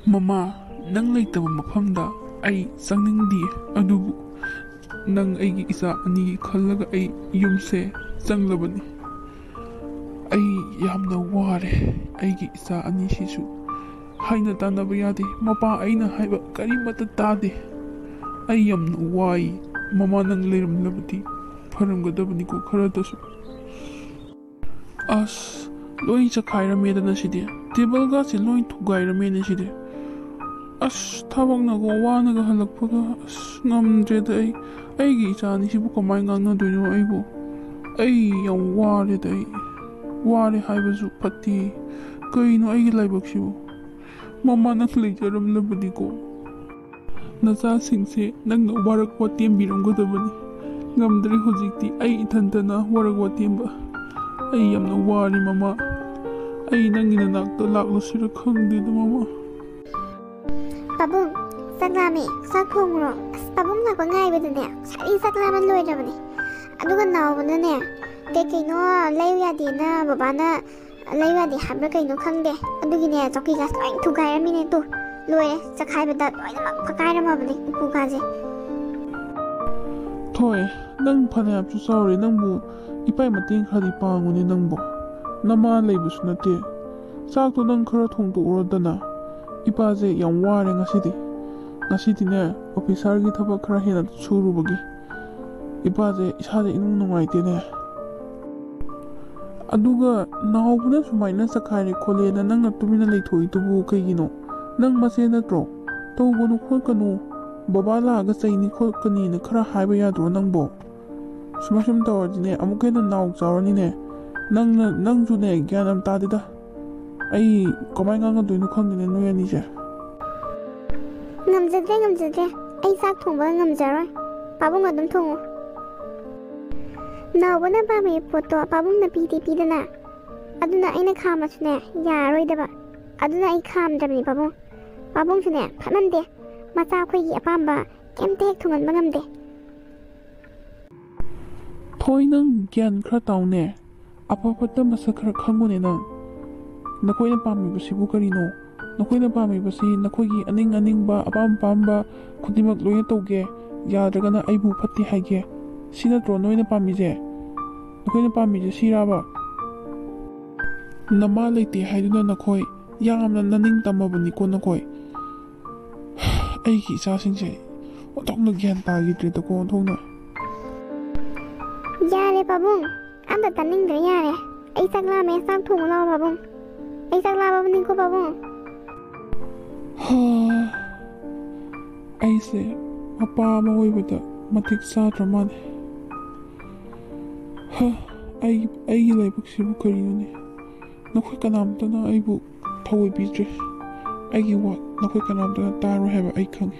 ꯃꯃꯥ ꯅꯪ ꯂꯩꯇꯕ ꯃꯐꯝꯗ ꯑꯩ ꯆꯪꯅꯤꯡꯗꯦ ꯑꯗꯨꯕꯨ ꯅꯪ ꯑꯩꯒꯤ ꯏꯆꯥ ꯑꯅꯤꯒꯤ ꯈꯜꯂꯒ ꯑꯩ ꯌꯨꯝꯁꯦ ꯆꯪꯂꯕꯅꯤ ꯑꯩ ꯌꯥꯝꯅ ꯋꯥꯔꯦ ꯑꯩꯒꯤ ꯏꯆꯥ ꯑꯅꯤꯁꯤꯁꯨ ꯍꯥꯏꯅ ꯇꯥꯟꯅꯕ ꯌꯥꯗꯦ ꯃꯄꯥ ꯑꯩꯅ ꯍꯥꯏꯕ ꯀꯔꯤꯃꯠꯇ ꯇꯥꯗꯦ ꯑꯩ ꯌꯥꯝꯅ ꯋꯥꯏ ꯃꯃꯥ ꯅꯪ ꯂꯩꯔꯝꯂꯕꯗꯤ ꯐꯔꯝꯒꯗꯕꯅꯤꯀꯣ ꯈꯔꯗꯁꯨ ꯑꯁ ꯂꯣꯏ ꯆꯈꯥꯏꯔꯝꯃꯦꯗꯅ ꯁꯤꯗꯤ ꯇꯦꯕꯜꯒꯁꯦ ꯂꯣꯏ ꯊꯨꯒꯥꯏꯔꯝꯃꯦꯅꯦ ꯁꯤꯗꯤ ꯑꯁ ꯊꯕꯛꯅꯒ ꯋꯥꯅꯒ ꯍꯜꯂꯛꯄꯒ ꯑꯁ ꯉꯝꯗ꯭ꯔꯦꯗ ꯑꯩꯒꯤ ꯏꯆꯥ ꯑꯅꯤꯁꯤꯕꯨ ꯀꯃꯥꯏꯅ ꯉꯥꯡꯅꯗꯣꯏꯅꯣ ꯑꯩꯕꯨ ꯑꯩ ꯌꯥꯝ ꯋꯥꯔꯦꯗ ꯑꯩ ꯋꯥꯔꯦ ꯍꯥꯏꯕꯁꯨ ꯐꯠꯇꯦ ꯀꯩꯅꯣ ꯑꯩꯒꯤ ꯂꯥꯏꯕꯛꯁꯤꯕꯨ ꯃꯃꯥ ꯅꯪ ꯂꯩꯖꯔꯝꯂꯕꯗꯤꯀꯣ ꯅꯆꯥꯁꯤꯡꯁꯦ ꯅꯪꯅ ꯋꯥꯔꯛ ꯋꯥꯇꯦꯝꯕꯤꯔꯝꯒꯗꯕꯅꯤ ꯉꯝꯗ꯭ꯔꯦ ꯍꯧꯖꯤꯛꯇꯤ ꯑꯩ ꯏꯊꯟꯇꯅ ꯋꯥꯔꯛ ꯋꯥꯇꯦꯝꯕ ꯑꯩ ꯌꯥꯝꯅ ꯋꯥꯔꯦ ꯃꯃꯥ ꯑꯩ ꯅꯪꯒꯤ ꯅꯅꯥꯛꯇ ꯂꯥꯛꯂꯨꯁꯤꯔ ꯈꯪꯗꯦꯗ ꯃꯃꯥ ꯄꯥꯕꯨꯡ ꯆꯥꯛ ꯂꯥꯝꯃꯦ ꯆꯥꯛ ꯊꯣꯡꯉꯨꯔꯣ ꯑꯁ ꯄꯥꯕꯨꯡ ꯂꯥꯛꯄ ꯉꯥꯏꯕꯗꯅꯦ ꯉꯁꯥꯏꯗꯒꯤ ꯆꯥꯛ ꯂꯥꯝꯕ ꯂꯣꯏꯗ꯭ꯔꯕꯅꯤ ꯑꯗꯨꯒ ꯅꯥꯎꯕꯅꯅꯦ ꯀꯩꯅꯣ ꯂꯩꯌꯨ ꯌꯥꯗꯦꯅ ꯕꯕꯥꯅ ꯂꯩꯌꯨ ꯌꯥꯗꯦ ꯍꯥꯏꯕ꯭ꯔꯥ ꯀꯩꯅꯣ ꯈꯪꯗꯦ ꯑꯗꯨꯒꯤꯅꯦ ꯆꯧꯀꯤꯒꯥꯁꯦ ꯂꯣꯏ ꯊꯨꯒꯥꯏꯔꯝꯃꯤꯅꯦ ꯇꯨ ꯂꯣꯏꯔꯦ ꯆꯈꯥꯏꯕꯗ ꯂꯣꯏꯅꯃꯛ ꯐꯛꯀꯥꯏꯔꯝꯃꯕꯅꯤ ꯎꯄꯨꯒꯥꯁꯦ ꯊꯣꯛꯑꯦ ꯅꯪ ꯐꯅꯌꯥꯝꯁꯨ ꯆꯥꯎꯔꯦ ꯅꯪꯕꯨ ꯏꯄꯥꯏ ꯃꯇꯦꯡ ꯈꯔꯗꯤ ꯄꯥꯡꯉꯨꯅꯦ ꯅꯪꯕꯨ ꯅꯃꯥ ꯂꯩꯕꯁꯨ ꯅꯠꯇꯦ ꯆꯥꯛꯇꯣ ꯅꯪ ꯈꯔ ꯊꯣꯡꯗꯣꯛꯎꯔꯣꯗꯅ ꯏꯄꯥꯁꯦ ꯌꯥꯝ ꯋꯥꯔꯦ ꯉꯁꯤꯗꯤꯅꯦ ꯑꯣꯐꯤꯁꯥꯔꯒꯤ ꯊꯕꯛꯈꯔ ꯍꯦꯟꯅ ꯁꯨꯔꯨꯕꯒꯤ ꯏꯄꯥꯁꯦ ꯏꯁꯥꯁꯦ ꯏꯅꯨꯡ ꯅꯨꯡꯉꯥꯏꯇꯦꯅꯦ ꯑꯗꯨꯒ ꯅꯥꯎꯕꯅ ꯁꯨꯃꯥꯏꯅ ꯆꯈꯥꯏꯔꯦ ꯈꯣꯠꯂꯦꯅ ꯅꯪꯅ ꯇꯨꯃꯤꯟꯅ ꯂꯩꯊꯣꯛꯏꯗꯨꯕꯨ ꯀꯩꯒꯤꯅꯣ ꯅꯪ ꯃꯆꯦ ꯅꯠꯇ꯭ꯔꯣ ꯇꯧꯒꯅꯨ ꯈꯣꯠꯀꯅꯨ ꯕꯕꯥ ꯂꯥꯛꯑꯒ ꯆꯩꯅꯤ ꯈꯣꯠꯀꯅꯤꯅ ꯈꯔ ꯍꯥꯏꯕ ꯌꯥꯗ꯭ꯔꯣ ꯅꯪꯕꯣ ꯁꯨꯝ ꯇꯧꯔꯗꯤꯅꯦ ꯑꯃꯨꯛ ꯍꯦꯟꯅ ꯅꯥꯎ ꯆꯥꯎꯔꯅꯤꯅꯦ ꯅꯪꯁꯨꯅꯦ ꯒ꯭ꯌꯥꯟ ꯌꯥꯝ ꯇꯥꯗꯦꯗ ꯑꯩ ꯀꯃꯥꯏꯅ ꯉꯥꯡꯅꯗꯣꯏꯅꯣ ꯈꯪꯗꯦꯅꯦ ꯅꯣꯏ ꯑꯅꯤꯁꯦ ꯉꯝꯖꯗ꯭ꯔꯦ ꯑꯩ ꯆꯥꯛ ꯊꯣꯡꯕ ꯉꯝꯖꯔꯣꯏ ꯄꯥꯕꯨꯡ ꯑꯗꯨꯝ ꯊꯣꯡꯉꯨ ꯅꯥꯎꯕꯅ ꯄꯥꯝꯃꯤ ꯄꯣꯠꯇꯣ ꯄꯥꯕꯨꯡꯅ ꯄꯤꯗꯅ ꯑꯗꯨꯅ ꯑꯩꯅ ꯈꯥꯝꯃꯁꯨꯅꯦ ꯌꯥꯔꯔꯣꯏꯗꯕ ꯑꯗꯨꯅ ꯑꯩ ꯈꯥꯝꯗ꯭ꯔꯕꯅꯤ ꯄꯥꯕꯨꯡꯁꯨꯅꯦ ꯐꯠꯃꯟꯗꯦ ꯃꯆꯥ ꯑꯩꯈꯣꯏꯒꯤ ꯑꯄꯥꯝꯕ ꯀꯩꯝꯇ ꯍꯦꯛ ꯊꯨꯡꯍꯟꯕ ꯉꯝꯗꯦ ꯊꯣꯏ ꯅꯪ ꯒ꯭ꯌꯥꯟ ꯈꯔ ꯇꯥꯎꯅꯦ ꯑꯐ ꯐꯠꯇ ꯃꯁꯛ ꯈꯔ ꯈꯪꯉꯨꯅꯦ ꯅꯈꯣꯏꯅ ꯄꯥꯝꯃꯤꯕꯁꯤꯕꯨ ꯀꯔꯤꯅꯣ ꯅꯈꯣꯏꯅ ꯄꯥꯝꯃꯤꯕꯁꯤ ꯅꯈꯣꯏꯒꯤ ꯑꯅꯤꯡꯕ ꯑꯄꯥꯝꯕ ꯈꯨꯗꯤꯡꯃꯛ ꯂꯣꯏꯅ ꯇꯧꯒꯦ ꯌꯥꯗ꯭ꯔꯒꯅ ꯑꯩꯕꯨ ꯐꯠꯇꯦ ꯍꯥꯏꯒꯦ ꯁꯤ ꯅꯠꯇ꯭ꯔꯣ ꯅꯣꯏꯅ ꯄꯥꯝꯃꯤꯁꯦ ꯅꯈꯣꯏꯅ ꯄꯥꯝꯃꯤꯁꯦ ꯁꯤꯔꯥꯕ ꯅꯃꯥ ꯂꯩꯇꯦ ꯍꯥꯏꯗꯨꯅ ꯅꯈꯣꯏ ꯌꯥꯝꯅ ꯅꯅꯤꯡ ꯇꯝꯃꯕꯅꯤꯀꯣ ꯅꯈꯣꯏ ꯑꯩꯒꯤ ꯏꯆꯥꯁꯤꯡꯁꯦ ꯑꯣꯟꯊꯣꯛꯅ ꯒ꯭ꯌꯥꯟ ꯇꯥꯈꯤꯗ꯭ꯔꯦꯗꯀꯣ ꯑꯣꯟꯊꯣꯛꯅ ꯌꯥꯔꯦ ꯄꯥꯕꯨꯡ ꯑꯝꯇ ꯇꯥꯅꯤꯡꯗ꯭ꯔꯦ ꯌꯥꯔꯦ ꯑꯩ ꯆꯥꯛ ꯂꯥꯝꯃꯦ ꯆꯥꯛ ꯊꯣꯡꯉꯨ ꯂꯥꯛꯑꯣ ꯄꯥꯕꯨꯡ ꯑꯩ ꯆꯥꯛ ꯂꯥꯝꯃꯕꯅꯤꯀꯣ ꯄꯥꯕꯨꯡ ꯑꯩꯁꯦ ꯃꯄꯥ ꯑꯃ ꯑꯣꯏꯕꯗ ꯃꯇꯤꯛ ꯆꯥꯗ꯭ꯔ ꯃꯥꯜꯂꯦ ꯑꯩꯒꯤ ꯂꯥꯏꯕꯛꯁꯤꯕꯨ ꯀꯔꯤꯅꯣꯅꯦ ꯅꯈꯣꯏ ꯀꯅꯥꯝꯇꯅ ꯑꯩꯕꯨ ꯊꯑꯣꯏꯕꯤꯗ꯭ꯔꯦ ꯑꯩꯒꯤ ꯋꯥ ꯅꯈꯣꯏ ꯀꯅꯥꯝꯇꯅ ꯇꯥꯔꯣꯏ ꯍꯥꯏꯕ ꯑꯩ ꯈꯪꯉꯦ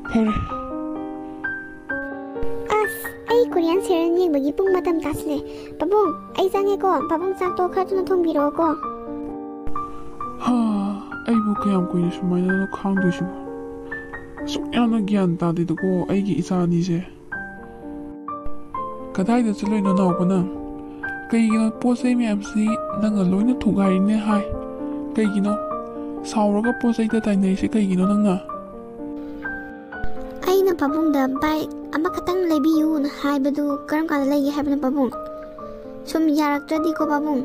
ꯐꯔꯦ ꯑꯁ ꯑꯩ ꯀꯣꯔꯤꯌꯥꯟ ꯁꯦꯔꯤꯌꯦꯜ ꯌꯦꯡꯕꯒꯤ ꯄꯨꯡ ꯃꯇꯝ ꯇꯥꯁꯤꯜꯂꯦ ꯄꯥꯕꯨꯡ ꯑꯩ ꯆꯪꯉꯦꯀꯣ ꯄꯥꯕꯨꯡ ꯆꯥꯛꯇꯣ ꯈꯔ ꯊꯨꯅ ꯊꯣꯡꯕꯤꯔꯛꯑꯣꯀꯣ ꯑꯩꯕꯨ ꯀꯌꯥꯝ ꯀꯨꯏꯅ ꯁꯨꯃꯥꯏꯅ ꯈꯥꯡꯗꯣꯏꯁꯤꯕꯣ ꯑꯁꯨꯛ ꯌꯥꯝꯅ ꯒ꯭ꯌꯥꯟ ꯇꯥꯗꯦꯗꯀꯣ ꯑꯩꯒꯤ ꯏꯆꯥ ꯑꯅꯤꯁꯦ ꯀꯗꯥꯏꯗ ꯆꯠꯂꯣꯏꯅꯣ ꯅꯥꯎꯕꯅ ꯀꯩꯒꯤꯅꯣ ꯄꯣꯠ ꯆꯩ ꯃꯌꯥꯝꯁꯤ ꯅꯪꯅ ꯂꯣꯏꯅ ꯊꯨꯒꯥꯏꯔꯤꯅꯦ ꯍꯥꯏ ꯀꯩꯒꯤꯅꯣ ꯁꯥꯎꯔꯒ ꯄꯣꯠ ꯆꯩꯗ ꯇꯥꯏꯅꯔꯤꯁꯦ ꯀꯩꯒꯤꯅꯣ ꯅꯪꯅ ꯑꯩꯅ ꯄꯥꯕꯨꯡꯗ ꯕꯥꯏꯛ ꯑꯃꯈꯛꯇꯪ ꯂꯩꯕꯤꯌꯨꯅ ꯍꯥꯏꯕꯗꯨ ꯀꯔꯝ ꯀꯥꯟꯗ ꯂꯩꯒꯦ ꯍꯥꯏꯕꯅꯣ ꯄꯥꯕꯨꯡ ꯁꯨꯝ ꯌꯥꯔꯛꯇ꯭ꯔꯗꯤꯀꯣ ꯄꯥꯕꯨꯡ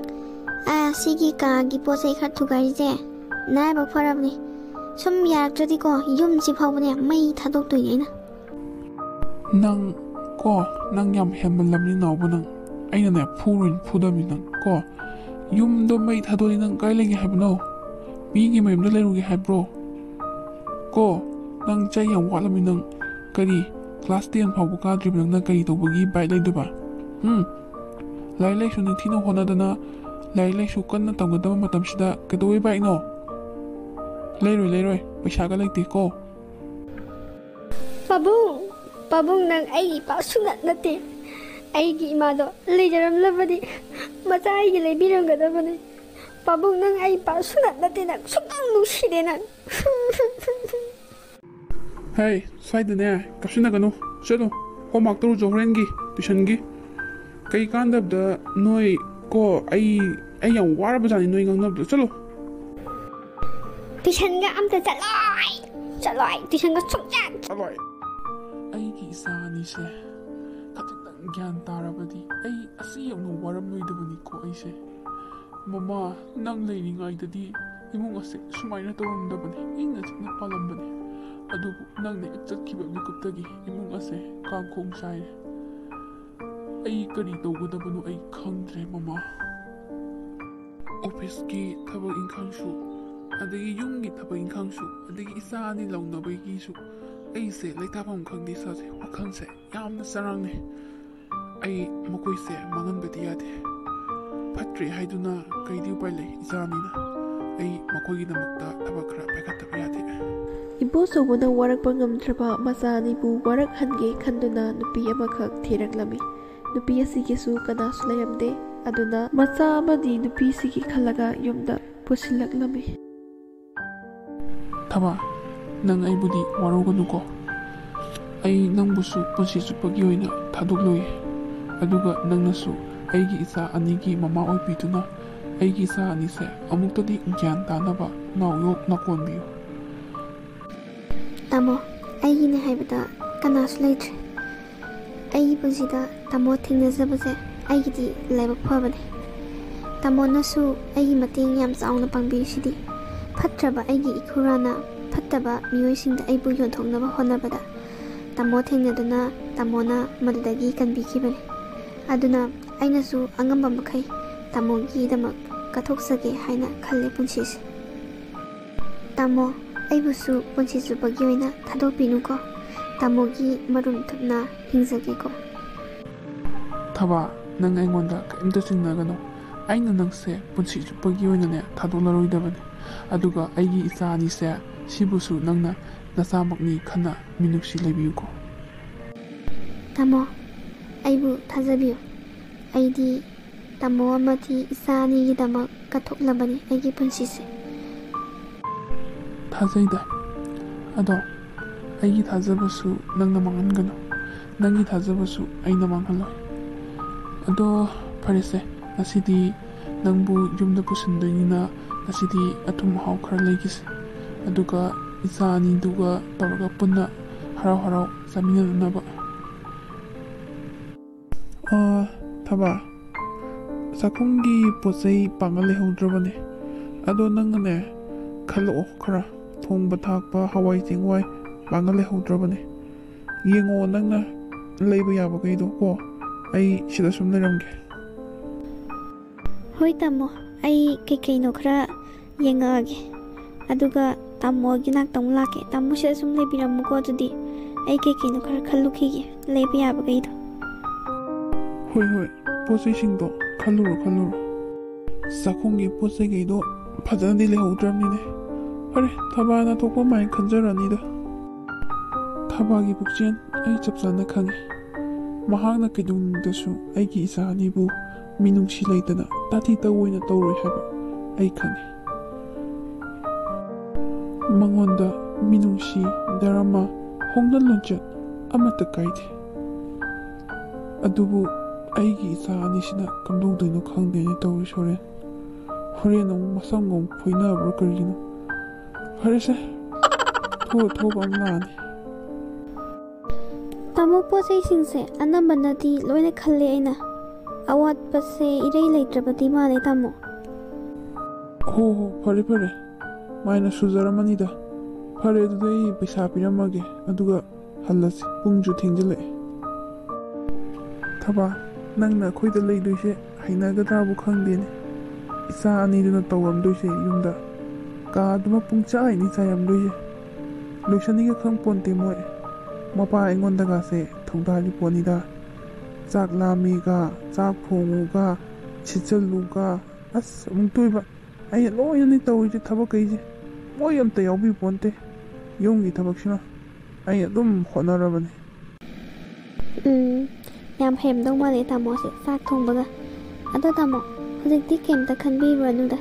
ꯁꯤꯒꯤ ꯀꯥꯒꯤ ꯄꯣꯠ ꯆꯩ ꯈꯔ ꯊꯨꯒꯥꯏꯔꯤꯁꯦ ꯅꯥꯔꯥꯏꯕꯛ ꯐꯔꯕꯅꯤ ꯁꯨꯝ ꯌꯥꯔꯛꯇ꯭ꯔꯗꯤꯀꯣ ꯌꯨꯝꯁꯤ ꯐꯥꯎꯕꯅꯦ ꯃꯩ ꯊꯥꯗꯣꯛꯇꯣꯏꯅꯦ ꯅꯪ ꯌꯥꯝ ꯍꯦꯟꯃꯜꯂꯝ니 ꯅꯥꯎꯕ ꯅꯪ ꯑꯩꯅꯅꯦ ꯐꯨꯗꯕꯅꯤ ꯅꯪ ꯌꯨꯝꯗꯣ ꯃꯩ ꯊꯥꯗꯣꯛꯑꯗꯤ ꯅꯪ ꯀꯥꯏ ꯂꯩꯒꯦ ꯍꯥꯏꯕꯅꯣ ꯃꯤꯒꯤ ꯃꯌꯨꯝꯗ ꯂꯩꯔꯨꯒꯦ ꯍꯥꯏꯕ꯭ꯔꯣ ꯅꯪ ꯆꯩ ꯌꯥꯝ ꯋꯥꯠꯂꯝꯃꯤ ꯅꯪ ꯀꯔꯤ ꯀ꯭ꯂꯥꯁ 10 ꯐꯥꯎꯕ ꯀꯥꯗ꯭ꯔꯤꯕ ꯅꯪꯅ ꯀꯔꯤ ꯇꯧꯕꯒꯤ ꯕꯥꯏꯛ ꯂꯩꯗꯣꯏꯕ ꯂꯥꯏꯔꯤꯛ ꯂꯥꯏꯁꯨ ꯅꯤꯡꯊꯤꯅ ꯍꯣꯠꯅꯗꯅ ꯂꯥꯏꯔꯤꯛ ꯂꯥꯏꯁꯨ ꯀꯟꯅ ꯇꯝꯒꯗꯕ ꯃꯇꯝꯁꯤꯗ ꯀꯩꯗꯧꯋꯤ ꯕꯥꯏꯛꯅꯣ ꯂꯩꯔꯣꯏ ꯄꯩꯁꯥꯒ ꯂꯩꯇꯦꯀꯣ ꯄꯥꯕꯨꯡ ꯅꯪ ꯑꯩꯒꯤ ꯏꯄꯥ ꯁꯨꯡꯅꯠ ꯅꯠꯇꯦ ꯑꯩꯒꯤ ꯏꯃꯥꯗꯣ ꯂꯩꯖꯔꯝꯂꯕꯗꯤ ꯃꯆꯥ ꯑꯩꯒꯤ ꯂꯩꯕꯤꯔꯝꯒꯗꯕꯅꯤ ꯄꯥꯕꯨꯡ ꯅꯪ ꯑꯩ ꯏꯄꯥ ꯁꯨꯡꯅꯠ ꯅꯠꯇꯦ ꯅꯪ ꯁꯨꯡꯅꯨꯡ ꯅꯨꯡꯁꯤꯗꯦ ꯅꯪ ꯍꯩ ꯁ꯭ꯋꯥꯏꯗꯅꯦ ꯀꯥꯞꯁꯤꯟꯅꯒꯅꯨ ꯆꯠꯂꯣ ꯍꯣꯝꯋꯥꯔꯛ ꯇꯧꯔꯨꯆꯣ ꯍꯣꯔꯦꯟꯒꯤ ꯇꯨꯏꯁꯟꯒꯤ ꯀꯩ ꯀꯥꯟꯗꯕꯗ ꯅꯣꯏ ꯑꯩ ꯌꯥꯝ ꯋꯥꯔꯕꯖꯥꯠꯅꯤ ꯅꯣꯏ ꯉꯥꯡꯅꯕꯗ ꯆꯠꯂꯣ ꯇꯨꯏꯁꯟꯒ ꯑꯝꯇ ꯆꯠꯂꯣꯏ ꯇꯨꯏꯁꯟꯒ ꯁꯨꯡꯆꯠ ꯆꯠꯂꯣꯏ ꯑꯩꯒꯤ ꯏꯆꯥ ꯑꯅꯤꯁꯦ ꯈꯖꯤꯛꯇꯪ ꯒ꯭ꯌꯥꯟ ꯇꯥꯔꯕꯗꯤ ꯑꯩ ꯑꯁꯤ ꯌꯧꯅ ꯋꯥꯔꯝꯂꯣꯏꯗꯕꯅꯤꯀꯣ ꯑꯩꯁꯦ ꯃꯃꯥ ꯅꯪ ꯂꯩꯔꯤꯉꯩꯗꯗꯤ ꯏꯃꯨꯡ ꯑꯁꯦ ꯁꯨꯃꯥꯏꯅ ꯇꯧꯔꯝꯗꯕꯅꯤ ꯏꯪꯅ ꯆꯤꯛꯅ ꯄꯥꯜꯂꯝꯕꯅꯤ ꯑꯗꯨꯕꯨ ꯅꯪꯅ ꯍꯦꯛ ꯆꯠꯈꯤꯕ ꯃꯤꯀꯨꯞꯇꯒꯤ ꯏꯃꯨꯡ ꯑꯁꯦ ꯀꯥꯡꯈꯣꯡ ꯆꯥꯏꯔꯦ ꯑꯩ ꯀꯔꯤ ꯇꯧꯒꯗꯕꯅꯣ ꯑꯩ ꯈꯪꯗ꯭ꯔꯦ ꯃꯃꯥ ꯑꯣꯐꯤꯁꯀꯤ ꯊꯕꯛ ꯏꯪꯈꯥꯡꯁꯨ ꯑꯗꯒꯤ ꯌꯨꯝꯒꯤ ꯊꯕꯛ ꯏꯪꯈꯥꯡꯁꯨ ꯑꯗꯒꯤ ꯏꯆꯥ ꯑꯅꯤ ꯂꯧꯅꯕꯒꯤꯁꯨ ꯑꯩꯁꯦ ꯂꯩꯇꯥꯐꯝ ꯈꯪꯗꯦ ꯏꯁꯥꯁꯦ ꯋꯥꯈꯜꯁꯦ ꯌꯥꯝꯅ ꯆꯔꯥꯡꯅꯩ ꯑꯩ ꯃꯈꯣꯏꯁꯦ ꯃꯥꯡꯍꯟꯕꯗꯤ ꯌꯥꯗꯦ ꯐꯠꯇ꯭ꯔꯦ ꯍꯥꯏꯗꯨꯅ ꯀꯩꯗꯤ ꯎꯄꯥꯏ ꯂꯩ ꯏꯆꯥꯅꯤꯅ ꯑꯩ ꯃꯈꯣꯏꯒꯤꯗꯃꯛꯇ ꯊꯕꯛ ꯈꯔ ꯄꯥꯏꯈꯠꯇꯕ ꯌꯥꯗꯦ ꯏꯕꯣꯆꯧꯕꯅ ꯋꯥꯔꯛꯄ ꯉꯝꯗ꯭ꯔꯕ ꯃꯆꯥ ꯑꯅꯤꯕꯨ ꯋꯥꯔꯛꯍꯟꯒꯦ ꯈꯟꯗꯨꯅ ꯅꯨꯄꯤ ꯑꯃꯈꯛ ꯊꯤꯔꯛꯂꯝꯃꯤ ꯅꯨꯄꯤ ꯑꯁꯤꯒꯤꯁꯨ ꯀꯅꯥꯁꯨ ꯂꯩꯔꯝꯗꯦ ꯑꯗꯨꯅ ꯃꯆꯥ ꯑꯃꯗꯤ ꯅꯨꯄꯤꯁꯤꯒꯤ ꯈꯜꯂꯒ ꯌꯨꯝꯗ ꯄꯨꯁꯤꯜꯂꯛꯂꯝꯃꯤ ꯊꯕꯥ ꯅꯪ ꯑꯩꯕꯨꯗꯤ ꯋꯥꯔꯧꯒꯅꯨꯀꯣ ꯑꯩ ꯅꯪꯕꯨꯁꯨ ꯄꯨꯟꯁꯤ ꯆꯨꯞꯄꯒꯤ ꯑꯣꯏꯅ ꯊꯥꯗꯣꯛꯂꯣꯏ ꯑꯗꯨꯒ ꯅꯪꯅꯁꯨ ꯑꯩꯒꯤ ꯏꯆꯥ ꯑꯅꯤꯒꯤ ꯃꯃꯥ ꯑꯣꯏꯕꯤꯗꯨꯅ ꯑꯩꯒꯤ ꯏꯆꯥ ꯑꯅꯤꯁꯦ ꯑꯃꯨꯛꯇꯗꯤ ꯒ꯭ꯌꯥꯟ ꯇꯥꯅꯕ ꯅꯥꯎꯌꯣꯛꯅ ꯀꯣꯟꯕꯤꯌꯨ ꯇꯥꯃꯣ ꯑꯩꯒꯤꯅꯦ ꯍꯥꯏꯕꯗ ꯀꯅꯥꯁꯨ ꯂꯩꯇ꯭ꯔꯦ ꯑꯩꯒꯤ ꯄꯨꯟꯁꯤꯗ ꯇꯥꯃꯣ ꯊꯦꯡꯅꯖꯕꯁꯦ ꯑꯩꯒꯤꯗꯤ ꯂꯥꯏꯕꯛ ꯐꯕꯅꯦ ꯇꯥꯃꯣꯅꯁꯨ ꯑꯩꯒꯤ ꯃꯇꯦꯡ ꯌꯥꯝ ꯆꯥꯎꯅ ꯄꯥꯡꯕꯤꯔꯤꯁꯤꯗꯤ ꯐꯠꯇ꯭ꯔꯕ ꯑꯩꯒꯤ ꯏꯈꯨꯔꯥꯅ ꯐꯠꯇꯕ ꯃꯤꯑꯣꯏꯁꯤꯡꯗ ꯑꯩꯕꯨ ꯌꯣꯟꯊꯣꯛꯅꯕ ꯍꯣꯠꯅꯕꯗ ꯇꯥꯃꯣ ꯊꯦꯡꯅꯗꯨꯅ ꯇꯥꯃꯣꯅ ꯃꯗꯨꯗꯒꯤ ꯀꯟꯕꯤꯈꯤꯕꯅꯤ ꯑꯗꯨꯅ ꯑꯩꯅꯁꯨ ꯑꯉꯝꯕ ꯃꯈꯩ ꯇꯥꯃꯣꯒꯤꯗꯃꯛ ꯀꯠꯊꯣꯛꯆꯒꯦ ꯍꯥꯏꯅ ꯈꯜꯂꯦ ꯄꯨꯟꯁꯤꯁꯦ ꯇꯥꯃꯣ ꯑꯩꯕꯨꯁꯨ ꯄꯨꯟꯁꯤ ꯆꯨꯞꯄꯒꯤ ꯑꯣꯏꯅ ꯊꯥꯗꯣꯛꯄꯤꯅꯨꯀꯣ ꯇꯥꯃꯣꯒꯤ ꯃꯔꯨꯝ ꯊꯨꯞꯅ ꯍꯤꯡꯖꯒꯦꯀꯣ ꯊꯕꯥ ꯅꯪ ꯑꯩꯉꯣꯟꯗ ꯀꯔꯤꯝꯇ ꯆꯤꯡꯅꯒꯅꯨ ꯑꯩꯅ ꯅꯪꯁꯦ ꯄꯨꯟꯁꯤ ꯆꯨꯞꯄꯒꯤ ꯑꯣꯏꯅꯅꯦ ꯊꯥꯗꯣꯛꯂꯔꯣꯏꯗꯕꯅꯤ ꯑꯗꯨꯒ ꯑꯩꯒꯤ ꯏꯆꯥ ꯑꯅꯤꯁꯦ ꯁꯤꯕꯨꯁꯨ ꯅꯪꯅ ꯅꯆꯥꯃꯛꯅꯤ ꯈꯟꯅ ꯃꯤꯅꯨꯡꯁꯤ ꯂꯩꯕꯤꯌꯨꯀꯣ ꯇꯥꯃꯣ ꯑꯩꯕꯨ ꯊꯥꯖꯕꯤꯌꯨ ꯑꯩꯗꯤ ꯇꯥꯃꯣ ꯑꯃꯗꯤ ꯏꯆꯥ ꯑꯅꯤꯒꯤꯗꯃꯛ ꯀꯠꯊꯣꯛꯂꯕꯅꯤ ꯑꯩꯒꯤ ꯄꯨꯟꯁꯤꯁꯦ ꯊꯥꯖꯩꯗ ꯑꯗꯣ ꯑꯩꯒꯤ ꯊꯥꯖꯕꯁꯨ ꯅꯪꯅ ꯃꯥꯡꯍꯟꯒꯅꯨ ꯅꯪꯒꯤ ꯊꯥꯖꯕꯁꯨ ꯑꯩꯅ ꯃꯥꯡꯍꯜꯂꯣꯏ ꯑꯗꯣ ꯐꯔꯦꯁꯦ ꯉꯁꯤꯗꯤ ꯅꯪꯕꯨ ꯌꯨꯝꯗ ꯄꯨꯁꯤꯟꯗꯣꯏꯅꯤ나 ꯉꯁꯤꯗꯤ ꯑꯊꯨꯝ ꯑꯍꯥꯎ ꯈꯔ ꯂꯩꯈꯤꯁꯦ ꯑꯗꯨꯒ ꯏꯆꯥ ꯑꯅꯤꯗꯨꯒ ꯇꯧꯔꯒ ꯄꯨꯟꯅ ꯍꯔꯥꯎ ꯍꯔꯥꯎ ꯆꯥꯃꯤꯟꯅꯅꯕ ꯊꯕꯥ ꯆꯥꯛꯈꯨꯝꯒꯤ ꯄꯣꯠ ꯆꯩ ꯄꯥꯡꯒꯜ ꯂꯩꯍꯧꯗ꯭ꯔꯕꯅꯦ ꯑꯗꯣ ꯅꯪꯅꯅꯦ ꯈꯜꯂꯛꯑꯣ ꯈꯔ ꯊꯣꯡꯕ ꯊꯥꯛꯄ ꯍꯋꯥꯏ ꯆꯦꯡꯋꯥꯏ ꯄꯥꯡꯒꯜ ꯂꯩꯍꯧꯗ꯭ꯔꯕꯅꯦ ꯌꯦꯡꯉꯣ ꯅꯪꯅ ꯂꯩꯕ ꯌꯥꯕꯈꯩꯗꯣ ꯀꯣ ꯑꯩ ꯁꯤꯗ ꯁꯨꯝ ꯂꯩꯔꯝꯒꯦ ꯍꯣꯏ ꯇꯥꯃꯣ ꯑꯩ ꯀꯩꯀꯩꯅꯣ ꯈꯔ ꯌꯦꯡꯉꯛꯑꯒꯦ ꯑꯗꯨꯒ ꯇꯥꯃꯣꯒꯤ ꯅꯥꯛꯇ ꯑꯃꯨꯛ ꯂꯥꯛꯀꯦ ꯇꯥꯃꯣ ꯁꯤꯗ ꯁꯨꯝ ꯂꯩꯕꯤꯔꯝꯃꯨꯀꯣ ꯑꯗꯨꯗꯤ ꯑꯩ ꯀꯩꯀꯩꯅꯣ ꯈꯔ ꯈꯜꯂꯨꯈꯤꯒꯦ ꯂꯩꯕ ꯌꯥꯕꯈꯩꯗꯣ ꯍꯣꯏ ꯍꯣꯏ ꯄꯣꯠ ꯆꯩꯁꯤꯡꯗꯣ ꯈꯜꯂꯨꯔꯣ ꯆꯥꯛꯈꯨꯝꯒꯤ ꯄꯣꯠ ꯆꯩꯈꯩꯗꯣ ꯐꯖꯅꯗꯤ ꯂꯩꯍꯧꯗ꯭ꯔꯕꯅꯤꯅꯦ ꯐꯔꯦ ꯊꯕꯥꯅ ꯊꯣꯛꯄ ꯃꯥꯏ ꯈꯟꯖꯔꯅꯤꯗ ꯊꯕꯥꯒꯤ ꯄꯨꯛꯆꯦꯜ ꯑꯩ ꯆꯞ ꯆꯥꯅ ꯈꯪꯉꯤ ꯃꯍꯥꯛꯅ ꯀꯩꯗꯧꯅꯨꯡꯗꯁꯨ ꯑꯩꯒꯤ ꯏꯆꯥ ꯑꯅꯤꯕꯨ ꯃꯤꯅꯨꯡꯁꯤ ꯂꯩꯇꯅ ꯇꯥꯊꯤ ꯇꯧꯑꯣꯏꯅ ꯇꯧꯔꯣꯏ ꯍꯥꯏꯕ ꯑꯩ ꯈꯪꯉꯤ ꯃꯉꯣꯟꯗ ꯃꯤꯅꯨꯡꯁꯤ ꯙꯔꯃ ꯍꯣꯡꯗꯟ ꯂꯣꯟꯆꯠ ꯑꯃꯠꯇ ꯀꯥꯏꯗꯦ ꯑꯗꯨꯕꯨ ꯑꯩꯒꯤ ꯏꯆꯥ ꯑꯅꯤꯁꯤꯅ ꯀꯝꯗꯧꯗꯣꯏꯅꯣ ꯈꯪꯗꯦꯅꯦ ꯇꯧꯔꯤ ꯍꯣꯔꯦꯟ ꯑꯃꯨꯛ ꯃꯁꯝꯒ ꯑꯃꯨꯛ ꯐꯣꯏꯅꯕ꯭ꯔꯥ ꯀꯔꯤꯒꯤꯅꯣ ꯐꯔꯦꯁꯦ ꯊꯣꯛꯑ ꯑꯃ ꯂꯥꯛꯑꯅꯤ ꯇꯥꯃꯣ ꯄꯣꯠ ꯆꯩꯁꯤꯡꯁꯦ ꯑꯅꯝꯕꯅꯗꯤ ꯂꯣꯏꯅ ꯈꯜꯂꯦ ꯑꯩꯅ ꯑꯋꯥꯠꯄꯁꯦ ꯏꯔꯩ ꯂꯩꯇ꯭ꯔꯕꯗꯤ ꯃꯥꯜꯂꯦ ꯇꯥꯃꯣ ꯍꯣ ꯐꯔꯦ ꯃꯥꯏꯅ ꯁꯨꯖꯔꯝꯃꯅꯤꯗ ꯐꯔꯦ ꯑꯗꯨꯗꯤ ꯑꯩ ꯄꯩꯁꯥ ꯄꯤꯔꯝꯃꯒꯦ ꯑꯗꯨꯒ ꯍꯜꯂꯁꯤ ꯄꯨꯡꯁꯨ ꯊꯦꯡꯖꯤꯜꯂꯛꯑꯦ ꯊꯕꯥ ꯅꯪꯅ ꯑꯩꯈꯣꯏꯗ ꯂꯩꯗꯣꯏꯁꯦ ꯍꯩꯅꯒꯗ꯭ꯔꯥꯕꯨ ꯈꯪꯗꯦꯅꯦ ꯏꯆꯥ ꯑꯅꯤꯗꯨꯅ ꯇꯧꯔꯝꯗꯣꯏꯁꯦ ꯌꯨꯝꯗ ꯀꯥꯗꯨꯃ ꯄꯨꯡꯆꯥꯏꯅꯤ ꯆꯥꯏꯔꯝꯗꯣꯏꯁꯦ ꯂꯣꯏꯁꯟꯅꯤꯒ ꯈꯪ ꯄꯣꯟꯇꯦ ꯃꯣꯏ ꯃꯄꯥ ꯑꯩꯉꯣꯟꯗꯒꯁꯦ ꯊꯧꯗꯥꯔꯤ ꯄꯣꯠꯅꯤꯗ ꯆꯥꯛ ꯂꯥꯝꯃꯤꯒ ꯆꯥꯛ ꯊꯣꯡꯉꯨꯒ ꯁꯤꯠꯆꯜꯂꯨꯒ ꯑꯁ ꯑꯃꯨꯛ ꯇꯣꯏꯕ ꯑꯩꯅ ꯂꯣꯏꯅꯅꯤ ꯇꯧꯔꯤꯁꯦ ꯊꯕꯛꯈꯩꯁꯦ ꯃꯣꯏ ꯑꯝꯇ ꯌꯥꯎꯕꯤ ꯄꯣꯟꯇꯦ ꯌꯨꯝꯒꯤ ꯊꯕꯛꯁꯤꯃ ꯑꯩ ꯑꯗꯨꯝ ꯍꯣꯠꯅꯔꯕꯅꯤ ꯌꯥꯝ ꯍꯩꯔꯝꯗꯧ ꯃꯥꯜꯂꯦ ꯇꯥꯃꯣꯁꯦ ꯆꯥꯛ ꯊꯣꯡꯕꯒ ꯑꯗꯣ ꯇꯥꯃꯣ ꯍꯧꯖꯤꯛꯇꯤ ꯀꯩꯝꯇ ꯈꯟꯕꯤꯔꯨꯔꯅꯨꯗ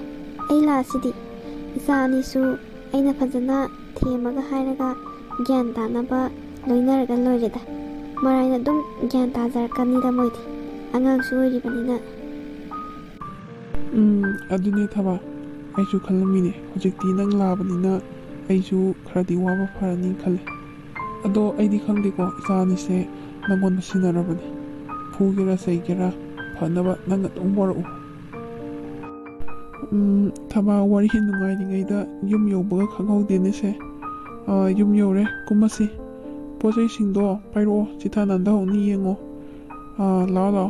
ꯑꯩ ꯂꯥꯛꯑꯁꯤꯗꯤ ꯏꯆꯥ ꯑꯅꯤꯁꯨ ꯑꯩꯅ ꯐꯖꯅ ꯊꯦꯝꯃꯒ ꯍꯥꯏꯔꯒ ꯒ꯭ꯌꯥꯟ ꯇꯥꯅꯕ ꯂꯣꯏꯅꯔꯒ ꯂꯣꯏꯔꯦꯗ ꯃꯔꯥꯏꯅ ꯑꯗꯨꯝ ꯒ꯭ꯌꯥꯟ ꯇꯥꯖꯔꯛꯀꯅꯤꯗ ꯃꯣꯏꯗꯤ ꯑꯉꯥꯡꯁꯨ ꯑꯣꯏꯔꯤꯕꯅꯤꯅ ꯑꯗꯨꯅꯦ ꯊꯕꯥ ꯑꯩꯁꯨ ꯈꯜꯂꯝꯃꯤꯅꯦ ꯍꯧꯖꯤꯛꯇꯤ ꯅꯪ ꯂꯥꯛꯑꯕꯅꯤꯅ ꯑꯩꯁꯨ ꯈꯔꯗꯤ ꯋꯥꯕ ꯐꯔꯅꯤ ꯈꯜꯂꯦ ꯑꯗꯣ ꯑꯩꯗꯤ ꯈꯪꯗꯦꯀꯣ ꯏꯆꯥ ꯑꯅꯤꯁꯦ ꯅꯪꯉꯣꯟꯗ ꯁꯤꯟꯅꯔꯕꯅꯤ ꯐꯨꯒꯦꯔꯥ ꯆꯩꯒꯦꯔꯥ ꯐꯅꯕ ꯅꯪ ꯑꯗꯨꯝ ꯋꯥꯔꯛꯎ ꯊꯕꯥ ꯋꯥꯔꯤ ꯅꯨꯡꯉꯥꯏꯔꯤꯉꯩꯗ ꯌꯨꯝ ꯌꯧꯕꯒ ꯈꯪꯍꯧꯗꯦꯅꯦꯁꯦ ꯌꯨꯝ ꯌꯧꯔꯦ ꯀꯨꯝꯃꯁꯤ ꯄꯣꯠ ꯆꯩꯁꯤꯡꯗꯣ ꯄꯥꯏꯔꯛꯑꯣ ꯆꯤꯊ ꯅꯥꯟꯊꯍꯧꯅꯤ ꯌꯦꯡꯉꯣ ꯂꯥꯛꯑꯣ ꯂꯥꯛꯑꯣ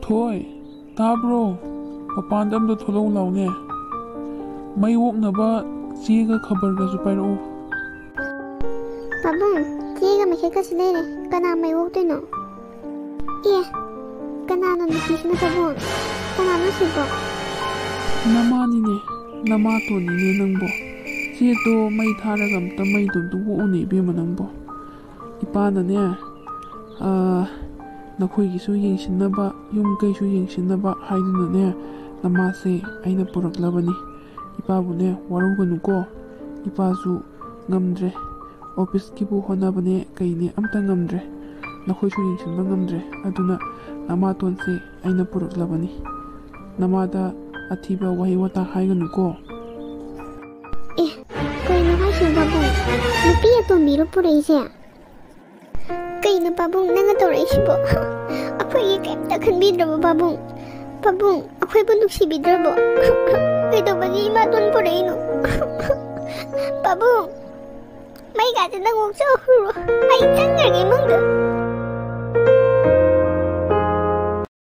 ꯊꯣꯏ ꯇꯥꯕ꯭ꯔꯣ ꯃꯄꯥꯟꯗ ꯑꯝꯇ ꯊꯣꯛꯂꯛꯎ ꯂꯥꯎꯅꯦ ꯃꯩ ꯑꯣꯛꯅꯕ ꯆꯦꯒ ꯈꯕꯔꯒꯁꯨ ꯄꯥꯏꯔꯛꯎ ꯄꯥꯕꯨꯡ ꯆꯦꯒ ꯃꯩꯈꯦꯠꯀꯁꯨ ꯂꯩꯔꯦ ꯀꯅꯥ ꯃꯩ ꯑꯣꯛꯇꯣꯏꯅꯣ ꯑꯦ ꯀꯅꯥꯅꯣ ꯅꯨꯄꯤꯁꯤꯅ ꯄꯥꯕꯨꯡ ꯀꯅꯥꯅꯣ ꯁꯤꯕꯣ ꯅꯃꯥꯅꯤꯅꯦ ꯅꯃꯥꯇꯣꯟꯅꯤꯅꯦ ꯅꯪꯕꯣ ꯆꯦꯗꯣ ꯃꯩ ꯊꯥꯔꯒ ꯑꯝꯇ ꯃꯩꯗꯣ ꯑꯝꯇ ꯑꯣꯛꯎꯅꯦ ꯏꯕꯦꯝꯃ ꯅꯪꯕꯣ ꯏꯄꯥꯅꯅꯦ ꯅꯈꯣꯏꯒꯤꯁꯨ ꯌꯦꯡꯁꯤꯟꯅꯕ ꯌꯨꯝ ꯀꯩꯁꯨ ꯌꯦꯡꯁꯤꯟꯅꯕ ꯍꯥꯏꯗꯨꯅꯅꯦ ꯅꯃꯥꯁꯦ ꯑꯩꯅ ꯄꯨꯔꯛꯂꯕꯅꯤ ꯏꯄꯥꯕꯨꯅꯦ ꯋꯥꯔꯧꯒꯅꯨꯀꯣ ꯏꯄꯥꯁꯨ ꯉꯝꯗ꯭ꯔꯦ ꯑꯣꯐꯤꯁꯀꯤꯕꯨ ꯍꯣꯠꯅꯕꯅꯦ ꯀꯩꯅꯦ ꯑꯝꯇ ꯉꯝꯗ꯭ꯔꯦ ꯅꯈꯣꯏꯁꯨ ꯌꯦꯡꯁꯤꯟꯕ ꯉꯝꯗ꯭ꯔꯦ ꯑꯗꯨꯅ ꯅꯃꯥꯇꯣꯟꯁꯦ ꯑꯩꯅ ꯄꯨꯔꯛꯂꯕꯅꯤ ꯅꯃꯥꯗ ꯑꯊꯤꯕ ꯋꯥꯍꯩ ꯋꯥꯇꯥ ꯍꯥꯏꯒꯅꯨꯀꯣ ꯑꯦ ꯀꯩꯅꯣ ꯍꯥꯏꯁꯤꯕꯣ ꯄꯥꯕꯨꯡ ꯅꯨꯄꯤ ꯑꯇꯣꯝꯕꯤꯔꯣ ꯄꯨꯔꯛꯏꯁꯦ ꯀꯩꯅꯣ ꯄꯥꯕꯨꯡ ꯅꯪꯅ ꯇꯧꯔꯛꯏꯁꯤꯕꯣ ꯑꯩꯈꯣꯏꯒꯤ ꯀꯩꯝꯇ ꯈꯟꯕꯤꯗ꯭ꯔꯕꯣ ꯄꯥꯕꯨꯡ ꯄꯥꯕꯨꯡ ꯑꯩꯈꯣꯏꯕꯨ ꯅꯨꯡꯁꯤꯕꯤꯗ꯭ꯔꯕꯣ ꯀꯩꯗꯧꯕꯒꯤ ꯏꯃꯥꯇꯣꯟ ꯄꯨꯔꯛꯏꯅꯣ ꯄꯥꯕꯨꯡ ꯃꯩꯒꯥꯁꯦ ꯅꯪ ꯑꯣꯛꯆꯍꯧꯔꯣ ꯑꯩ ꯆꯪꯈ꯭ꯔꯒꯦ ꯏꯃꯨꯡꯗ